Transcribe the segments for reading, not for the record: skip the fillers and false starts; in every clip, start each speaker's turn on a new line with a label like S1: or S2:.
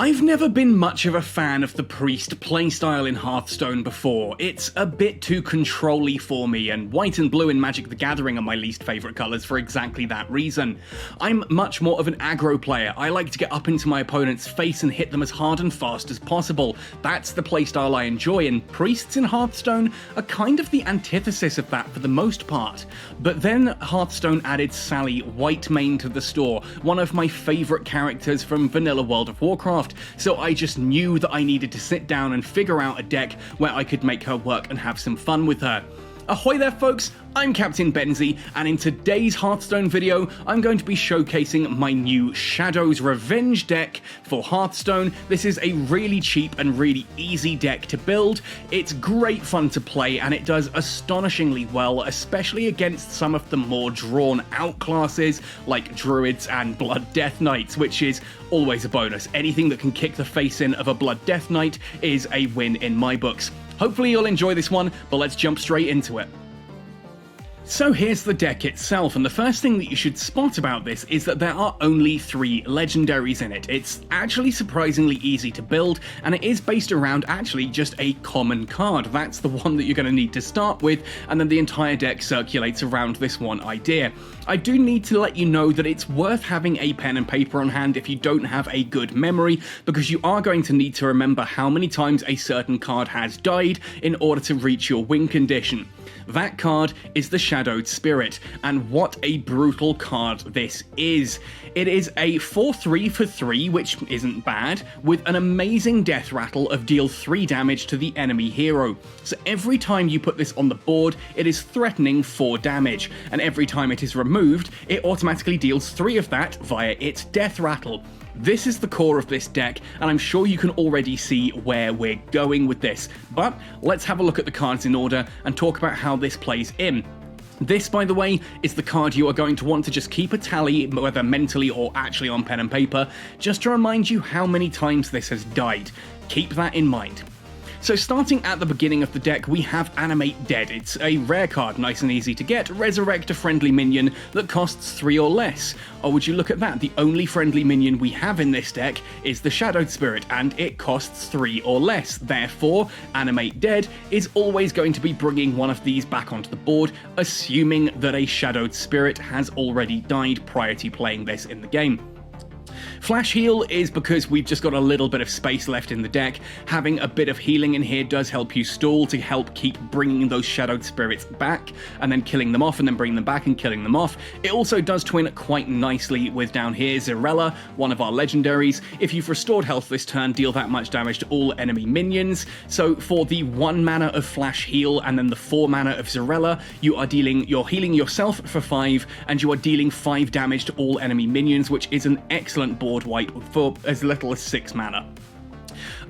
S1: I've never been much of a fan of the priest playstyle in Hearthstone before. It's a bit too control-y for me, and white and blue in Magic the Gathering are my least favourite colours for exactly that reason. I'm much more of an aggro player. I like to get up into my opponent's face and hit them as hard and fast as possible. That's the playstyle I enjoy, and priests in Hearthstone are kind of the antithesis of that for the most part. But then Hearthstone added Sally Whitemane to the store, one of my favourite characters from vanilla World of Warcraft. So I just knew that I needed to sit down and figure out a deck where I could make her work and have some fun with her. Ahoy there folks, I'm Captain Benzie, and in today's Hearthstone video, I'm going to be showcasing my new Shadow's Revenge deck for Hearthstone. This is a really cheap and really easy deck to build. It's great fun to play, and it does astonishingly well, especially against some of the more drawn out classes like Druids and Blood Death Knights, which is always a bonus. Anything that can kick the face in of a Blood Death Knight is a win in my books. Hopefully you'll enjoy this one, but let's jump straight into it. So here's the deck itself, and the first thing that you should spot about this is that there are only 3 legendaries in it. It's actually surprisingly easy to build, and it is based around actually just a common card. That's the one that you're going to need to start with, and then the entire deck circulates around this one idea. I do need to let you know that it's worth having a pen and paper on hand if you don't have a good memory, because you are going to need to remember how many times a certain card has died in order to reach your win condition. That card is the Shadowed Spirit, and what a brutal card this is. It is a 4/3 for 3, which isn't bad, with an amazing death rattle of deal 3 damage to the enemy hero. So every time you put this on the board, it is threatening 4 damage, and every time it is removed, it automatically deals 3 of that via its death rattle. This is the core of this deck, and I'm sure you can already see where we're going with this. But let's have a look at the cards in order and talk about how this plays in. This, by the way, is the card you are going to want to just keep a tally, whether mentally or actually on pen and paper, just to remind you how many times this has died. Keep that in mind. So starting at the beginning of the deck, we have Animate Dead. It's a rare card, nice and easy to get. Resurrect a friendly minion that costs 3 or less. Or would you look at that, the only friendly minion we have in this deck is the Shadowed Spirit, and it costs 3 or less. Therefore, Animate Dead is always going to be bringing one of these back onto the board, assuming that a Shadowed Spirit has already died prior to playing this in the game. Flash Heal is because we've just got a little bit of space left in the deck. Having a bit of healing in here does help you stall to help keep bringing those Shadowed Spirits back, and then killing them off, and then bringing them back and killing them off. It also does twin quite nicely with down here Zirella, one of our legendaries. If you've restored health this turn, deal that much damage to all enemy minions. So for the 1 mana of Flash Heal and then the 4 mana of Zirella, you're healing yourself for 5, and you are dealing 5 damage to all enemy minions, which is an excellent board wipe for as little as 6 mana.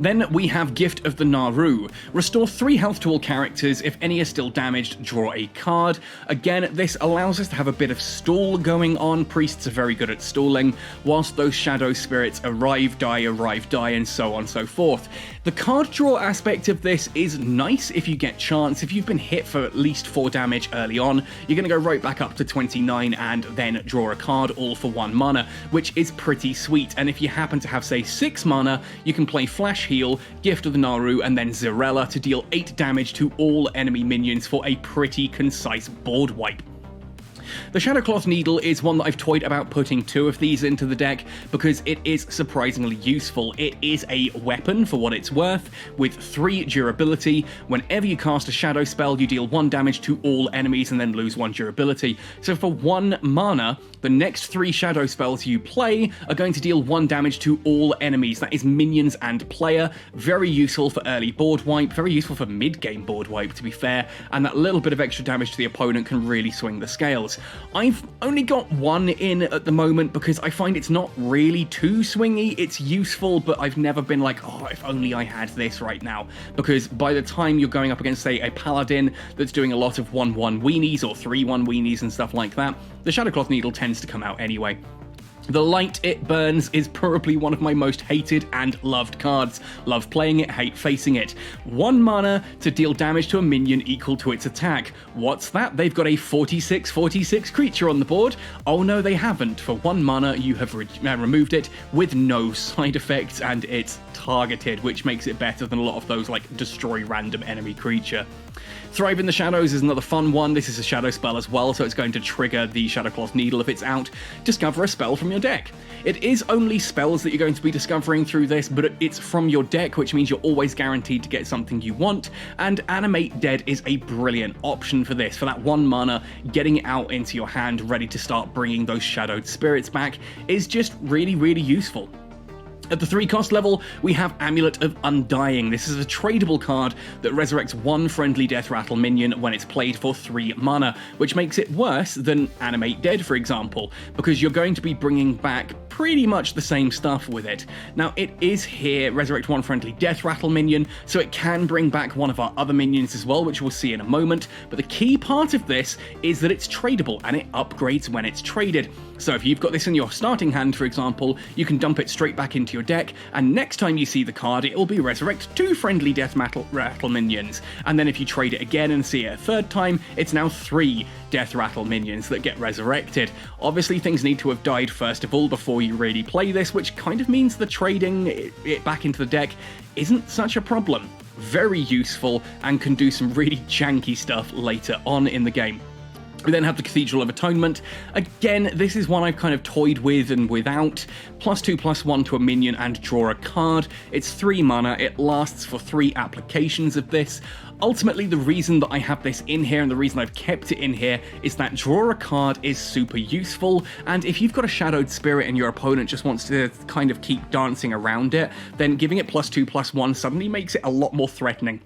S1: Then we have Gift of the Naru. Restore 3 health to all characters. If any are still damaged, draw a card. Again, this allows us to have a bit of stall going on. Priests are very good at stalling, whilst those Shadow Spirits arrive, die, and so on and so forth. The card draw aspect of this is nice if you get chance. If you've been hit for at least 4 damage early on, you're going to go right back up to 29 and then draw a card all for 1 mana, which is pretty sweet. And if you happen to have, say, 6 mana, you can play Flash Heal, Gift of the Naru, and then Zirella to deal 8 damage to all enemy minions for a pretty concise board wipe. The Shadowcloth Needle is one that I've toyed about putting 2 of these into the deck because it is surprisingly useful. It is a weapon for what it's worth, with 3 durability. Whenever you cast a shadow spell, you deal 1 damage to all enemies and then lose 1 durability. So for 1 mana, the next 3 shadow spells you play are going to deal 1 damage to all enemies. That is minions and player. Very useful for early board wipe, very useful for mid-game board wipe, to be fair, and that little bit of extra damage to the opponent can really swing the scales. I've only got 1 in at the moment because I find it's not really too swingy. It's useful, but I've never been like, oh, if only I had this right now. Because by the time you're going up against, say, a paladin that's doing a lot of 1/1 weenies or 3/1 weenies and stuff like that, the Shadowcloth Needle tends to come out anyway. The light it burns is probably one of my most hated and loved cards. Love playing it, hate facing it. 1 mana to deal damage to a minion equal to its attack. What's that? They've got a 46/46 creature on the board? Oh no, they haven't. For 1 mana, you have removed it with no side effects, and it's targeted, which makes it better than a lot of those like destroy random enemy creature. Thrive in the Shadows is another fun one. This is a shadow spell as well, so it's going to trigger the Shadowclaw Needle if it's out. Discover a spell from your deck. It is only spells that you're going to be discovering through this, but it's from your deck, which means you're always guaranteed to get something you want, and Animate Dead is a brilliant option for this. For that 1 mana, getting it out into your hand, ready to start bringing those shadowed spirits back, is just really, really useful. At the 3 cost level, we have Amulet of Undying. This is a tradable card that resurrects 1 friendly Death Rattle minion when it's played for 3 mana, which makes it worse than Animate Dead, for example, because you're going to be bringing back pretty much the same stuff with it. Now, it is here, resurrect 1 friendly Death Rattle minion, so it can bring back one of our other minions as well, which we'll see in a moment, but the key part of this is that it's tradable, and it upgrades when it's traded. So if you've got this in your starting hand, for example, you can dump it straight back into your deck, and next time you see the card, it will be resurrect 2 friendly Death Rattle minions. And then if you trade it again and see it a 3rd time, it's now 3 Death Rattle minions that get resurrected. Obviously, things need to have died first of all before you really play this, which kind of means the trading it back into the deck isn't such a problem. Very useful, and can do some really janky stuff later on in the game. We then have the Cathedral of Atonement. Again, this is one I've kind of toyed with and without. +2/+1 to a minion and draw a card. It's 3 mana, it lasts for 3 applications of this. Ultimately, the reason that I have this in here and the reason I've kept it in here is that draw a card is super useful, and if you've got a Shadowed Spirit and your opponent just wants to kind of keep dancing around it, then giving it +2/+1 suddenly makes it a lot more threatening.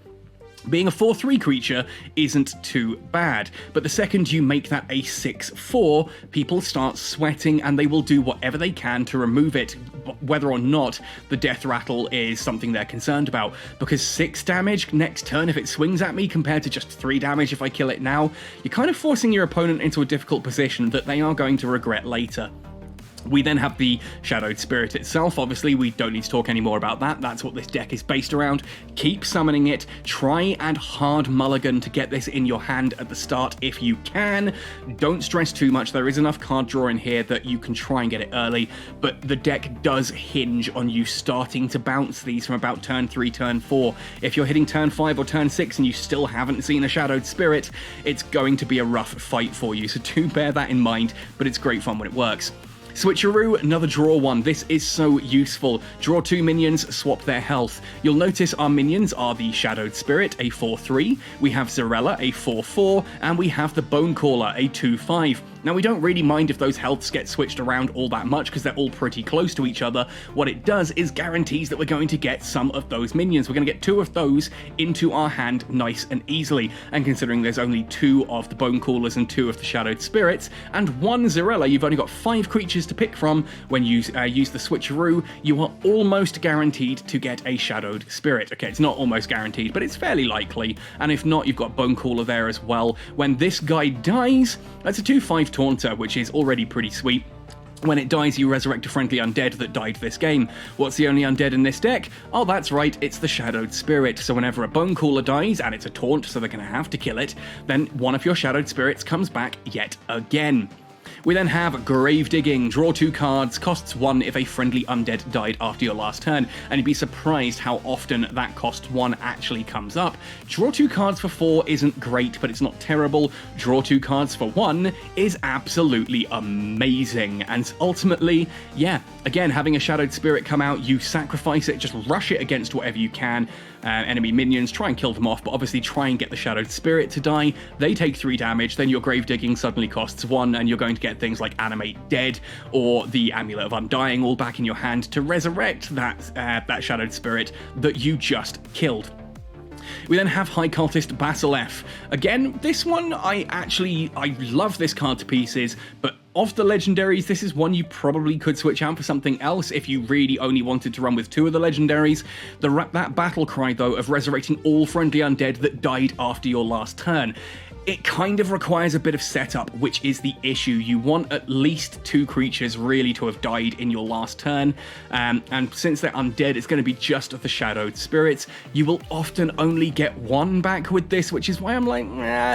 S1: Being a 4/3 creature isn't too bad, but the second you make that a 6/4, people start sweating and they will do whatever they can to remove it, whether or not the Death Rattle is something they're concerned about. Because 6 damage next turn if it swings at me compared to just 3 damage if I kill it now, you're kind of forcing your opponent into a difficult position that they are going to regret later. We then have the Shadowed Spirit itself. Obviously, we don't need to talk any more about that. That's what this deck is based around. Keep summoning it. Try and hard mulligan to get this in your hand at the start if you can. Don't stress too much. There is enough card draw in here that you can try and get it early, but the deck does hinge on you starting to bounce these from about turn 3, turn 4. If you're hitting turn 5 or turn 6 and you still haven't seen a Shadowed Spirit, it's going to be a rough fight for you, so do bear that in mind, but it's great fun when it works. Switcheroo, another draw one. This is so useful. Draw 2 minions, swap their health. You'll notice our minions are the Shadowed Spirit, a 4/3, we have Zarella, a 4/4, and we have the Bonecaller, a 2/5. Now, we don't really mind if those healths get switched around all that much because they're all pretty close to each other. What it does is guarantees that we're going to get some of those minions. We're going to get 2 of those into our hand nice and easily. And considering there's only 2 of the Bonecallers and 2 of the Shadowed Spirits, and 1 Zarella, you've only got 5 creatures to pick from. When you use the Switcheroo, you are almost guaranteed to get a Shadowed Spirit. Okay, it's not almost guaranteed, but it's fairly likely. And if not, you've got Bonecaller there as well. When this guy dies, that's a 2/5 Taunter, which is already pretty sweet. When it dies, you resurrect a friendly undead that died this game. What's the only undead in this deck? Oh, that's right, it's the Shadowed Spirit. So whenever a Bonecaller dies, and it's a taunt, so they're going to have to kill it, then one of your Shadowed Spirits comes back yet again. We then have Grave Digging. Draw 2 cards, costs 1 if a friendly undead died after your last turn, and you'd be surprised how often that cost 1 actually comes up. Draw 2 cards for 4 isn't great, but it's not terrible. Draw 2 cards for 1 is absolutely amazing, and ultimately, yeah, again, having a Shadowed Spirit come out, you sacrifice it, just rush it against whatever you can. Enemy minions, try and kill them off, but obviously try and get the Shadowed Spirit to die. They take 3 damage, then your Grave Digging suddenly costs 1, and you're going to get things like Animate Dead or the Amulet of Undying all back in your hand to resurrect that Shadowed Spirit that you just killed. We then have High Cultist Basilief. Again, this one, I love this card to pieces, but Of the legendaries, this is one you probably could switch out for something else if you really only wanted to run with 2 of the legendaries. That battle cry, though, of resurrecting all friendly undead that died after your last turn. It kind of requires a bit of setup, which is the issue. You want at least 2 creatures really to have died in your last turn, and since they're undead, it's going to be just the shadowed spirits. You will often only get 1 back with this, which is why I'm like,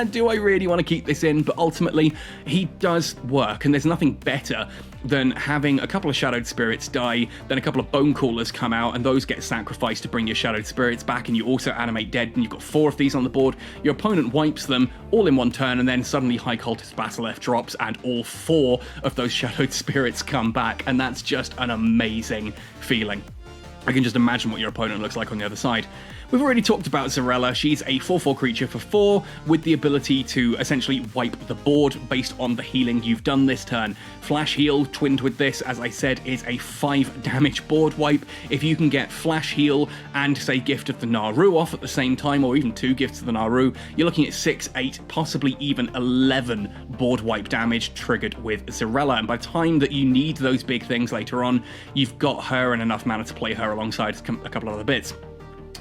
S1: do I really want to keep this in? But ultimately, he does work, and there's nothing better than having a couple of shadowed spirits die, then a couple of bone callers come out, and those get sacrificed to bring your shadowed spirits back, and you also animate dead, and you've got 4 of these on the board. Your opponent wipes them all in 1 turn, and then suddenly High Cultist Basilisk drops, and all 4 of those shadowed spirits come back, and that's just an amazing feeling. I can just imagine what your opponent looks like on the other side. We've already talked about Zarella. She's a 4/4 creature for 4 with the ability to essentially wipe the board based on the healing you've done this turn. Flash Heal, twinned with this, as I said, is a 5 damage board wipe. If you can get Flash Heal and, say, Gift of the Naru off at the same time, or even 2 Gifts of the Naru, you're looking at 6, 8, possibly even 11 board wipe damage triggered with Zarella. And by the time that you need those big things later on, you've got her and enough mana to play her alongside a couple of other bits.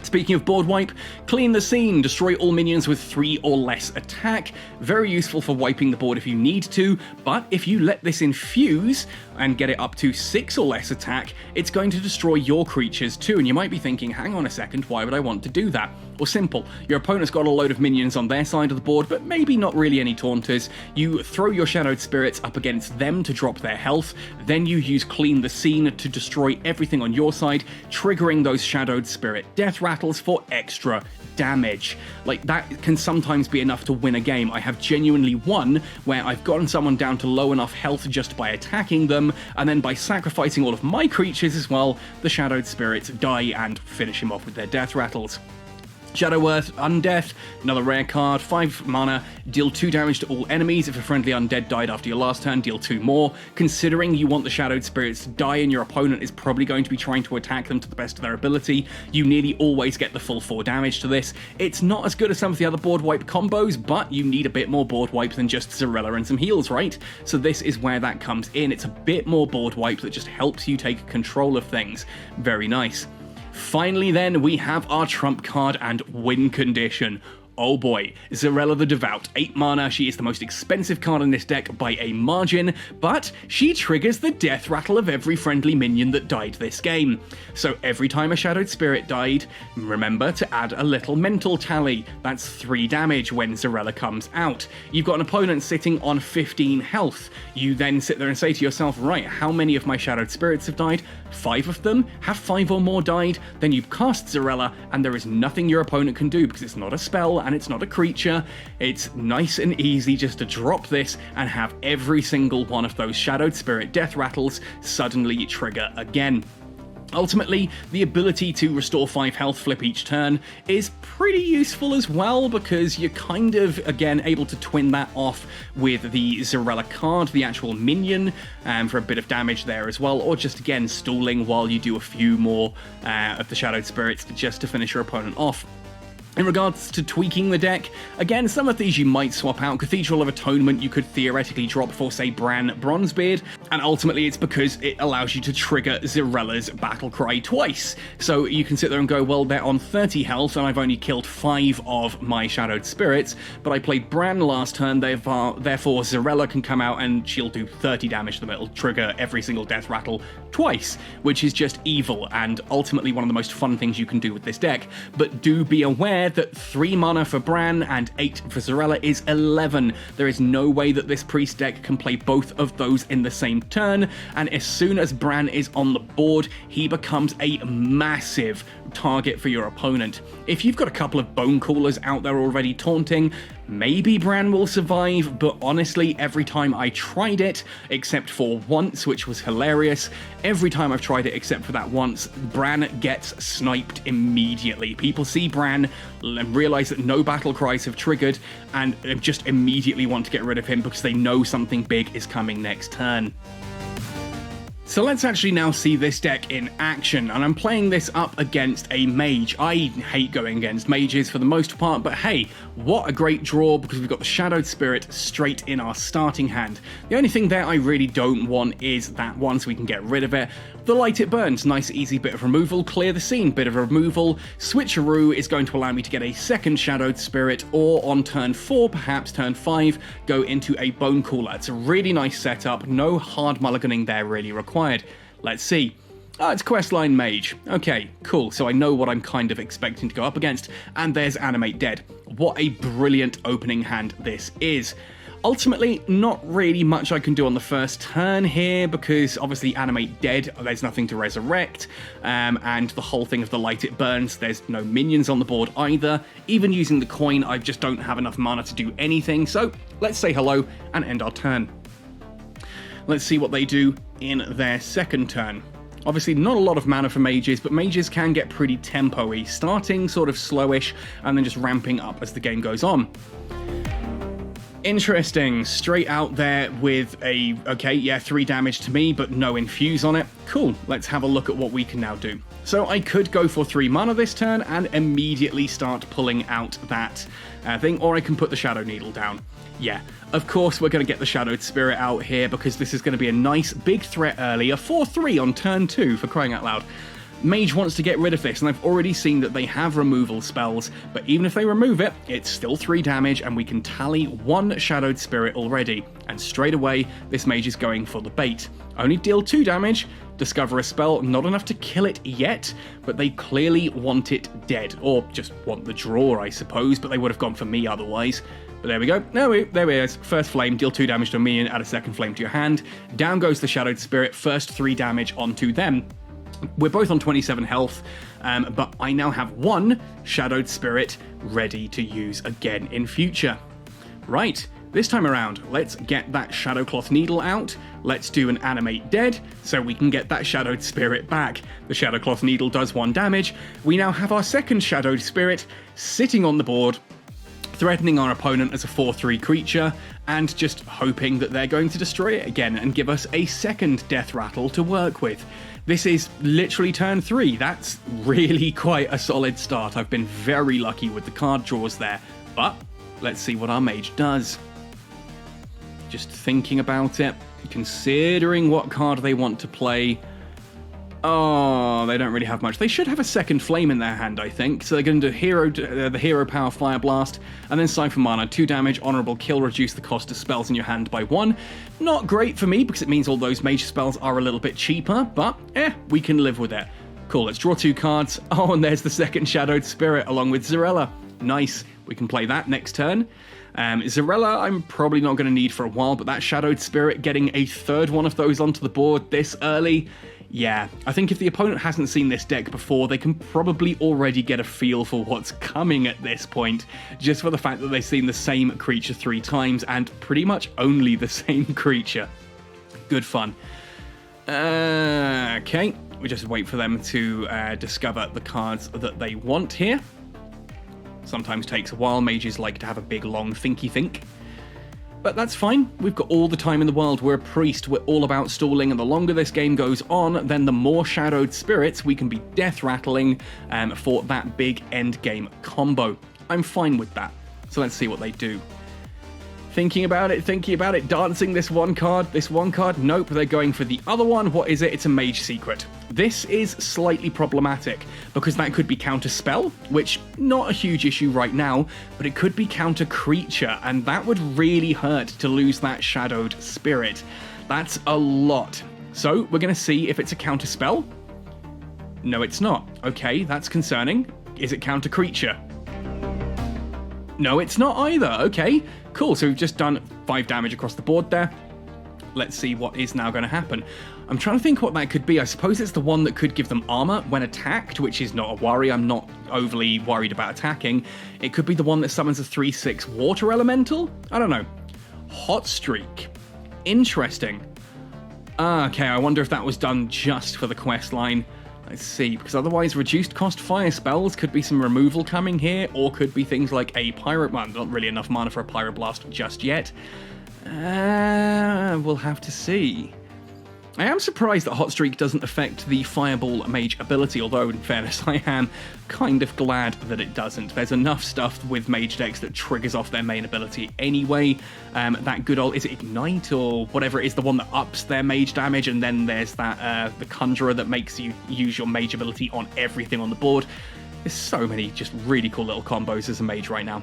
S1: Speaking of board wipe, Clean the Scene. Destroy all minions with 3 or less attack. Very useful for wiping the board if you need to, but if you let this infuse and get it up to 6 or less attack, it's going to destroy your creatures too. And you might be thinking, hang on a second, why would I want to do that? Well, simple. Your opponent's got a load of minions on their side of the board, but maybe not really any taunters. You throw your shadowed spirits up against them to drop their health, then you use Clean the Scene to destroy everything on your side, triggering those shadowed spirit death rattles for extra damage. Like, that can sometimes be enough to win a game. I have genuinely won where I've gotten someone down to low enough health just by attacking them, and then by sacrificing all of my creatures as well, the shadowed spirits die and finish him off with their death rattles. Shadow Earth Undeath, another rare card, 5 mana, deal 2 damage to all enemies. If a friendly undead died after your last turn, deal 2 more. Considering you want the shadowed spirits to die and your opponent is probably going to be trying to attack them to the best of their ability, you nearly always get the full 4 damage to this. It's not as good as some of the other board wipe combos, but you need a bit more board wipe than just Zarella and some heals, right? So this is where that comes in. It's a bit more board wipe that just helps you take control of things. Very nice. Finally then, we have our trump card and win condition. Oh boy, Zarella the Devout, 8 mana, she is the most expensive card in this deck by a margin, but she triggers the death rattle of every friendly minion that died this game. So every time a shadowed spirit died, remember to add a little mental tally. That's 3 damage when Zarella comes out. You've got an opponent sitting on 15 health. You then sit there and say to yourself, right, how many of my shadowed spirits have died? 5 of them? Have 5 or more died? Then you cast Zarella, and there is nothing your opponent can do because it's not a spell and it's not a creature. It's nice and easy just to drop this and have every single one of those shadowed spirit death rattles suddenly trigger again. Ultimately, the ability to restore 5 health flip each turn is pretty useful as well, because you're kind of, again, able to twin that off with the Zarella card, the actual minion, for a bit of damage there as well, or just, again, stalling while you do a few more of the shadowed spirits just to finish your opponent off. In regards to tweaking the deck, again, some of these you might swap out. Cathedral of Atonement you could theoretically drop for, say, Bran Bronzebeard, and ultimately it's because it allows you to trigger Zarella's Battle Cry twice. So you can sit there and go, well, they're on 30 health and I've only killed 5 of my Shadowed Spirits, but I played Bran last turn, therefore Zarella can come out and she'll do 30 damage to them. It'll trigger every single death rattle twice, which is just evil, and ultimately one of the most fun things you can do with this deck. But do be aware that 3 mana for Bran and 8 for Zarella is 11. There is no way that this priest deck can play both of those in the same turn, and as soon as Bran is on the board, he becomes a massive target for your opponent. If you've got a couple of Bone Callers out there already taunting, maybe Bran will survive, but honestly, every time I tried it, except for once, which was hilarious, every time I've tried it except for that once, Bran gets sniped immediately. People see Bran and realize that no battle cries have triggered and just immediately want to get rid of him because they know something big is coming next turn. So let's actually now see this deck in action, and I'm playing this up against a mage. I hate going against mages for the most part, but hey, what a great draw because we've got the Shadowed Spirit straight in our starting hand. The only thing there I really don't want is that one, so we can get rid of it. The Light It Burns, nice easy bit of removal. Clear the Scene, bit of removal. Switcheroo is going to allow me to get a second Shadowed Spirit, or on turn 4, perhaps turn 5, go into a Bone Cooler. It's a really nice setup, no hard mulliganing there really required. Let's see. Oh, it's Questline Mage. Okay, cool. So I know what I'm kind of expecting to go up against. And there's Animate Dead. What a brilliant opening hand this is. Ultimately, not really much I can do on the first turn here, because obviously Animate Dead, there's nothing to resurrect, and the whole thing of the Light It Burns, there's no minions on the board either. Even using the coin, I just don't have enough mana to do anything, so let's say hello and end our turn. Let's see what they do in their second turn. Obviously not a lot of mana for mages, but mages can get pretty tempo-y, starting sort of slowish and then just ramping up as the game goes on. Interesting, straight out there with a, okay, yeah, 3 damage to me, but no infuse on it. Cool, let's have a look at what we can now do. So I could go for 3 mana this turn and immediately start pulling out that thing, or I can put the Shadow Needle down. Yeah, of course we're going to get the Shadowed Spirit out here because this is going to be a nice big threat early, a 4-3 on turn 2 for crying out loud. Mage wants to get rid of this, and I've already seen that they have removal spells, but even if they remove it, it's still 3 damage, and we can tally 1 Shadowed Spirit already, and straight away, this mage is going for the bait. Only deal 2 damage, discover a spell, not enough to kill it yet, but they clearly want it dead, or just want the draw, I suppose, but they would have gone for me otherwise. But there we go. There we is. First flame, deal 2 damage to a minion, add a second flame to your hand. Down goes the Shadowed Spirit, first 3 damage onto them. We're both on 27 health, but I now have 1 Shadowed Spirit ready to use again in future. Right, this time around, let's get that Shadowcloth Needle out. Let's do an Animate Dead, so we can get that Shadowed Spirit back. The Shadowcloth Needle does 1 damage. We now have our second Shadowed Spirit sitting on the board, threatening our opponent as a 4-3 creature, and just hoping that they're going to destroy it again and give us a second Death Rattle to work with. This is literally turn 3. That's really quite a solid start. I've been very lucky with the card draws there, but let's see what our mage does. Just thinking about it, considering what card they want to play. Oh, they don't really have much. They should have a second flame in their hand, I think. So they're going to do the Hero Power Fire Blast, and then Siphon Mana, 2 damage, Honorable Kill, reduce the cost of spells in your hand by 1. Not great for me, because it means all those mage spells are a little bit cheaper, but we can live with it. Cool, let's draw 2 cards. Oh, and there's the second Shadowed Spirit, along with Zarella. Nice, we can play that next turn. Zarella, I'm probably not going to need for a while, but that Shadowed Spirit, getting a 3rd one of those onto the board this early, yeah, I think if the opponent hasn't seen this deck before, they can probably already get a feel for what's coming at this point, just for the fact that they've seen the same creature 3 times, and pretty much only the same creature. Good fun. Okay, we just wait for them to discover the cards that they want here. Sometimes takes a while, mages like to have a big long thinky think. But that's fine, we've got all the time in the world, we're a priest, we're all about stalling, and the longer this game goes on, then the more Shadowed Spirits we can be death rattling for that big end game combo. I'm fine with that, so let's see what they do. Thinking about it, dancing this one card, nope, they're going for the other one. What is it? It's a Mage Secret. This is slightly problematic, because that could be counter spell, which not a huge issue right now, but it could be counter creature, and that would really hurt to lose that Shadowed Spirit. That's a lot. So we're going to see if it's a counter spell. No, it's not. Okay, that's concerning. Is it counter creature? No, it's not either. Okay, cool. So we've just done 5 damage across the board there. Let's see what is now going to happen. I'm trying to think what that could be. I suppose it's the one that could give them armor when attacked, which is not a worry. I'm not overly worried about attacking. It could be the one that summons a 3/6 water elemental? I don't know. Hot Streak. Interesting. Okay, I wonder if that was done just for the quest line. Let's see, because otherwise reduced cost fire spells could be some removal coming here, or could be things like a Pyro... Well, not really enough mana for a Pyroblast just yet. We'll have to see. I am surprised that Hot Streak doesn't affect the Fireball Mage ability, although in fairness I am kind of glad that it doesn't. There's enough stuff with Mage decks that triggers off their main ability anyway. That good old, is it Ignite or whatever it is, the one that ups their Mage damage, and then there's that the Conjurer that makes you use your Mage ability on everything on the board. There's so many just really cool little combos as a Mage right now.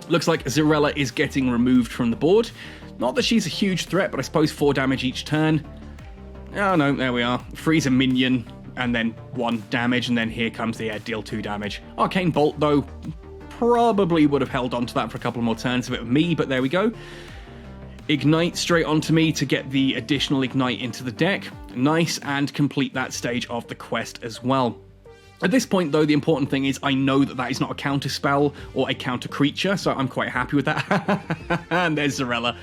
S1: Looks like Zarella is getting removed from the board. Not that she's a huge threat, but I suppose 4 damage each turn. Oh no, there we are. Freeze a minion, and then 1 damage, and then here comes the deal 2 damage. Arcane Bolt, though, probably would have held on to that for a couple more turns if it were me, but there we go. Ignite straight onto me to get the additional Ignite into the deck. Nice, and complete that stage of the quest as well. At this point, though, the important thing is I know that that is not a counter spell or a counter creature, so I'm quite happy with that. And there's Zarella.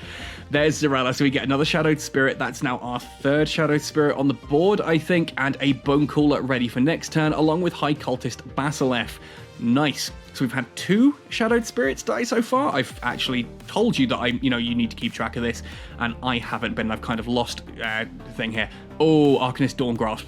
S1: There's Zarella, so we get another Shadowed Spirit. That's now our 3rd Shadowed Spirit on the board, I think, and a Bone Cooler ready for next turn, along with High Cultist Basileff. Nice. So we've had 2 Shadowed Spirits die so far. I've actually told you that you need to keep track of this, and I haven't been. I've kind of lost the thing here. Oh, Arcanist Dawn Grasp.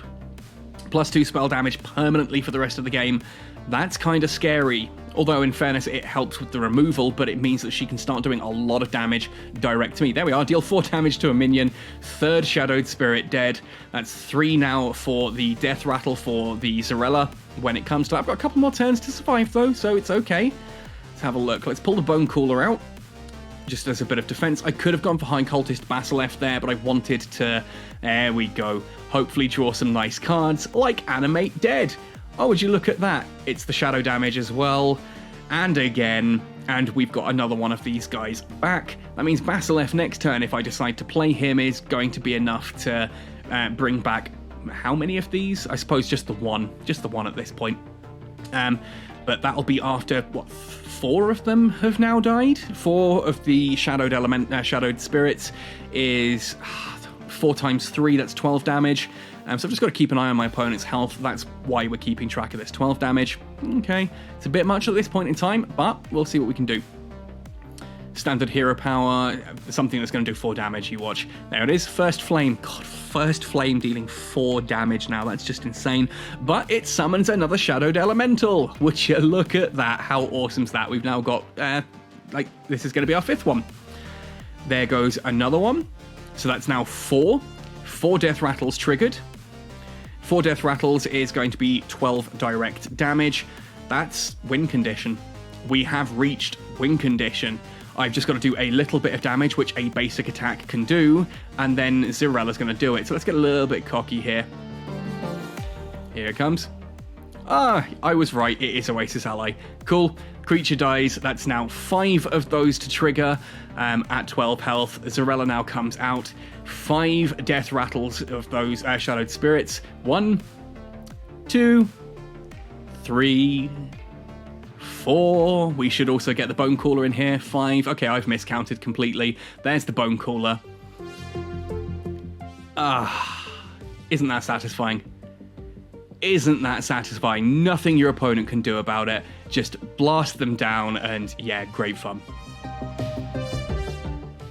S1: +2 spell damage permanently for the rest of the game. That's kind of scary. Although, in fairness, it helps with the removal, but it means that she can start doing a lot of damage direct to me. There we are, deal 4 damage to a minion. 3rd Shadowed Spirit dead. That's 3 now for the Death Rattle for the Zarella when it comes to... I've got a couple more turns to survive, though, so it's okay. Let's have a look. Let's pull the Bone Cooler out, just as a bit of defense. I could have gone for High Cultist Basileff there, but I wanted to... There we go. Hopefully draw some nice cards, like Animate Dead. Oh, would you look at that? It's the shadow damage as well. And again. And we've got another one of these guys back. That means Basileff next turn, if I decide to play him, is going to be enough to bring back... How many of these? I suppose just the one. Just the one at this point. But that'll be after, what, 4 of them have now died? 4 of the Shadowed Spirits is 4 times 3, that's 12 damage. So I've just got to keep an eye on my opponent's health. That's why we're keeping track of this. 12 damage. Okay, it's a bit much at this point in time, but we'll see what we can do. Standard hero power, something that's going to do 4 damage, you watch. There it is, First Flame. God, First Flame dealing 4 damage now, that's just insane. But it summons another Shadowed Elemental. Would you look at that? How awesome's that? We've now got, this is going to be our 5th one. There goes another one. So that's now 4. 4 Death Rattles triggered. 4 Death Rattles is going to be 12 direct damage. That's win condition. We have reached win condition. I've just got to do a little bit of damage, which a basic attack can do, and then Zarella's going to do it. So let's get a little bit cocky here. Here it comes. Ah, I was right. It is Oasis Ally. Cool. Creature dies. That's now 5 of those to trigger at 12 health. Zarella now comes out. 5 Death Rattles of those Shadowed Spirits. 1, 2, 3, 4. We should also get the Bone Cooler in here. 5. Okay, I've miscounted completely. There's the Bone Cooler. Isn't that satisfying? Isn't that satisfying? Nothing your opponent can do about it. Just blast them down and yeah, great fun.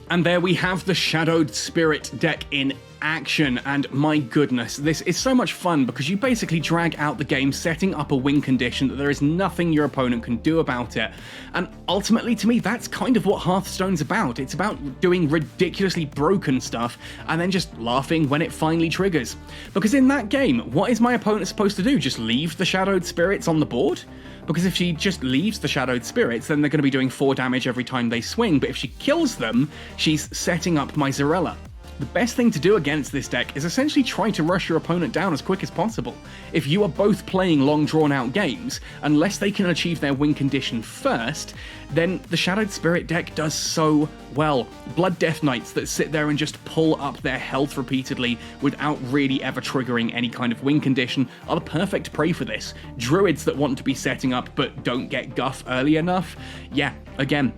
S1: And there we have the Shadowed Spirit deck in action, and my goodness, this is so much fun because you basically drag out the game setting up a win condition that there is nothing your opponent can do about it. And ultimately, to me, that's kind of what Hearthstone's about. It's about doing ridiculously broken stuff and then just laughing when it finally triggers. Because in that game, what is my opponent supposed to do? Just leave the Shadowed Spirits on the board? Because if she just leaves the Shadowed Spirits, then they're going to be doing 4 damage every time they swing, but if she kills them, she's setting up my Zarella. The best thing to do against this deck is essentially try to rush your opponent down as quick as possible. If you are both playing long drawn out games, unless they can achieve their win condition first, then the Shadowed Spirit deck does so well. Blood Death Knights that sit there and just pull up their health repeatedly without really ever triggering any kind of win condition are the perfect prey for this. Druids that want to be setting up but don't get guff early enough, yeah, again,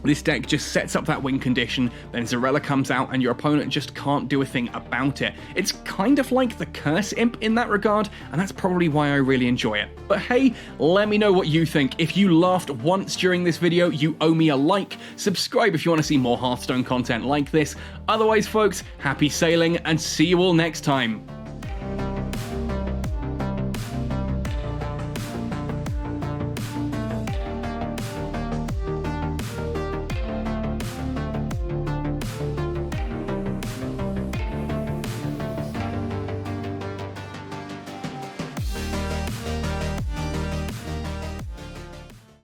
S1: This deck just sets up that win condition, then Zarella comes out and your opponent just can't do a thing about it. It's kind of like the Curse Imp in that regard, and that's probably why I really enjoy it. But hey, let me know what you think. If you laughed once during this video, you owe me a like. Subscribe if you want to see more Hearthstone content like this. Otherwise, folks, happy sailing and see you all next time.